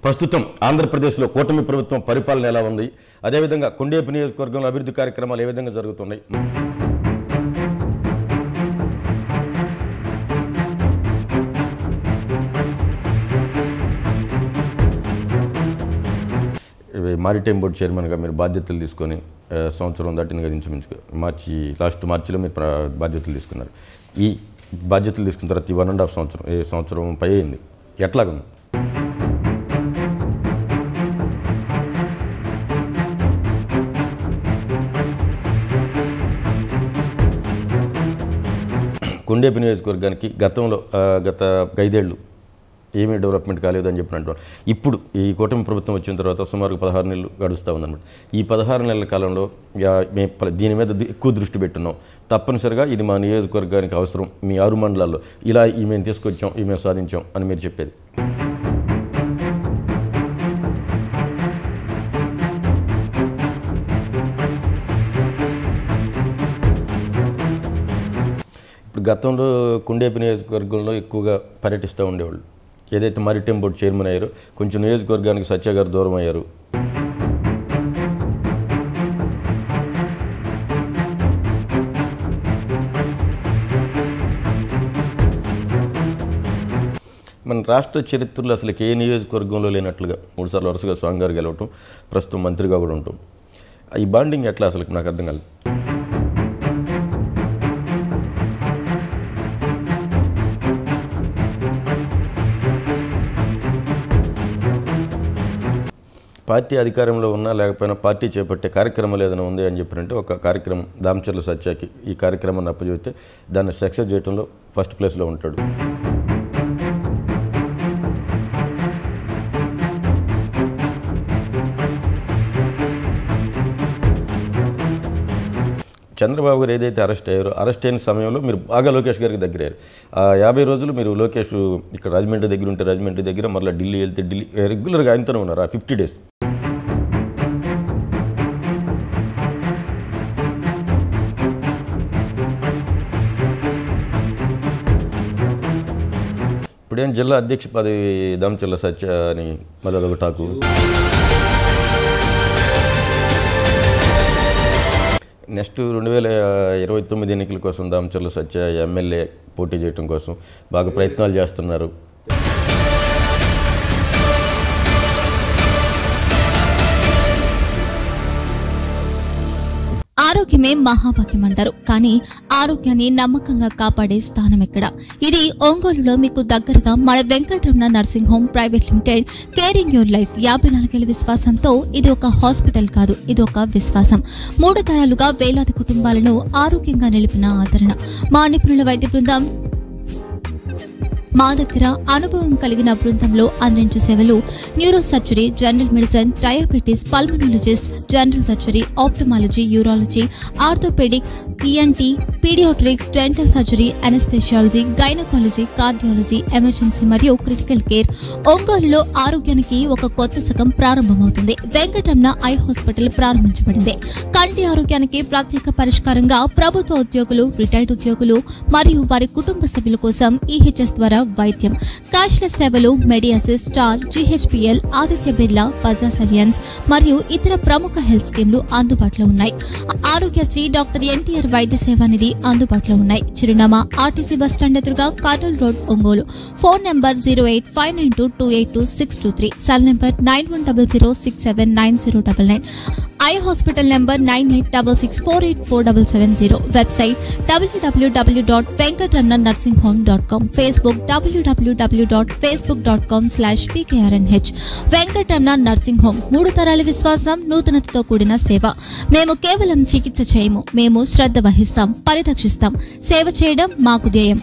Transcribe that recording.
ప్రస్తుతం ఆంధ్రప్రదేశ్లో కూటమి ప్రభుత్వం పరిపాలన ఎలా ఉంది, అదేవిధంగా కొండేపు నియోజకవర్గంలో అభివృద్ధి కార్యక్రమాలు ఏ విధంగా జరుగుతున్నాయి, మారిటైమ్ బోర్డు చైర్మన్గా మీరు బాధ్యతలు తీసుకొని సంవత్సరం దాటింది కదా, ఇంచుమించుగా లాస్ట్ మార్చిలో మీరు బాధ్యతలు తీసుకున్నారు. ఈ బాధ్యతలు తీసుకున్న తర్వాత ఈ 1.5 సంవత్సరం సంవత్సరం పై అయింది, ఎట్లాగుంది? కొండేపు నియోజకవర్గానికి గత 5 ఏళ్ళు ఏమీ డెవలప్మెంట్ కాలేదని చెప్పినట్టు ఇప్పుడు ఈ కూటమి ప్రభుత్వం వచ్చిన తర్వాత సుమారు 16 నెలలు గడుస్తూ ఉందన్నమాట. ఈ 16 నెలల కాలంలో మేము దీని మీద ఎక్కువ దృష్టి పెట్టున్నాం. తప్పనిసరిగా ఇది మా నియోజకవర్గానికి అవసరం, మీ 6 మండలాల్లో ఇలా మేము తీసుకొచ్చాం, మేము సాధించాం అని మీరు చెప్పేది. ఇప్పుడు గతంలో కొండేపు నియోజకవర్గంలో ఎక్కువగా పర్యటిస్తూ ఉండేవాళ్ళు. ఏదైతే మారిటైమ్ బోర్డు చైర్మన్ అయ్యారో కొంచెం నియోజకవర్గానికి సత్య గారు దూరం అయ్యారు. మన రాష్ట్ర చరిత్రలో అసలు ఏ నియోజకవర్గంలో లేనట్లుగా 3 సార్లు వరుసగా స్వామి గారు గెలవటం, ప్రస్తుతం మంత్రిగా కూడా ఉంటాం. ఈ బాండింగ్ ఎట్లా అసలు నాకు అర్థం కాలేదు. పార్టీ అధికారంలో ఉన్నా లేకపోయినా పార్టీ చేపట్టే కార్యక్రమాలు ఏదైనా ఉంది అని చెప్పినంటే ఒక కార్యక్రమం దామచర్ల సత్యాకి ఈ కార్యక్రమాన్ని అప్పచెబితే దాన్ని సక్సెస్ చేయడంలో ఫస్ట్ ప్లేస్లో ఉంటాడు. చంద్రబాబు గారు ఏదైతే అరెస్ట్ అయిన సమయంలో మీరు బాగా లోకేష్ గారికి దగ్గరయ్యారు. 50 రోజులు మీరు లోకేష్ ఇక్కడ రాజమండ్రి దగ్గర ఉంటే రాజమండ్రి దగ్గర, మళ్ళీ ఢిల్లీ వెళ్తే ఢిల్లీ, రెగ్యులర్గా ఆయనతోనే ఉన్నారు 50 డేస్. ఇప్పుడేం జిల్లా అధ్యక్ష పదవి దామచర్ల సత్య అని మళ్ళీ అదొక టాకు. నెక్స్ట్ 2029 ఎన్నికల కోసం దామచర్ల సత్య ఎమ్మెల్యే పోటీ చేయడం కోసం బాగా ప్రయత్నాలు చేస్తున్నారు. ఆరోగ్యమే మహాభాగ్యం అంటారు, కానీ ఆరోగ్యాన్ని నమ్మకంగా కాపాడే స్థానం ఎక్కడ? ఇది ఒంగోలులో మీకు దగ్గరగా మన Venkataramana nursing home private limited. Caring your life 54 ఏళ్ల విశ్వాసంతో ఇది ఒక హాస్పిటల్ కాదు, ఇది ఒక విశ్వాసం. 3 తరాలుగా వేలాది కుటుంబాలను ఆరోగ్యంగా నిలిపిన ఆదరణ. మా నిపుణుల వైద్య బృందం మా దగ్గర అనుభవం కలిగిన బృందంలో అందించే సేవలు neuro surgery, general medicine, diabetes, pulmonologist, general surgery, ophthalmology, urology, orthopaedic, ENT, paediatrics, dental surgery, anaesthesiology, gynaecology, cardiology, emergency మరియు క్రిటికల్ కేర్. ఒంగోలులో ఆరోగ్యానికి ఒక కొత్త శకం ప్రారంభమవుతుంది. వెంకటరమణ ఐ హాస్పిటల్ ప్రారంభించబడింది. కంటి ఆరోగ్యానికి ప్రత్యేక పరిష్కారంగా ప్రభుత్వ ఉద్యోగులు, రిటైర్డ్ ఉద్యోగులు మరియు వారి కుటుంబ సభ్యుల కోసం ఈహెచ్ఎస్ ద్వారా వైద్యం. క్యాష్లెస్ సేవలు Mediassist, star, GHPL, Aditya Birla, Bajaj Allianz మరియు ఇతర ప్రముఖ హెల్త్ స్కీమ్లు అందుబాటులో ఉన్నాయి. ఆరోగ్యశ్రీ, డాక్టర్ ఎన్టీఆర్ వైద్య సేవా నిధి అందుబాటులో ఉన్నాయి. చిరునామా ఆర్టీసీ బస్టాండ్ ఎదురుగా, Kurnool road, Ongole. Phone number 08592282623, cell number 9100679099. Eye hospital number 9866484770. Website www.venkatramanarsinghome.com. Facebook www.facebook.com/pkrnh. Venkataramana nursing home 3 తరాల విశ్వాసం, నూతనతతో కూడిన సేవ. మేము కేవలం చికిత్స చేయము, మేము శ్రద్ధ వహిస్తాం, పరిరక్షిస్తాం. సేవ చేయడం మాకు ధ్యేయం.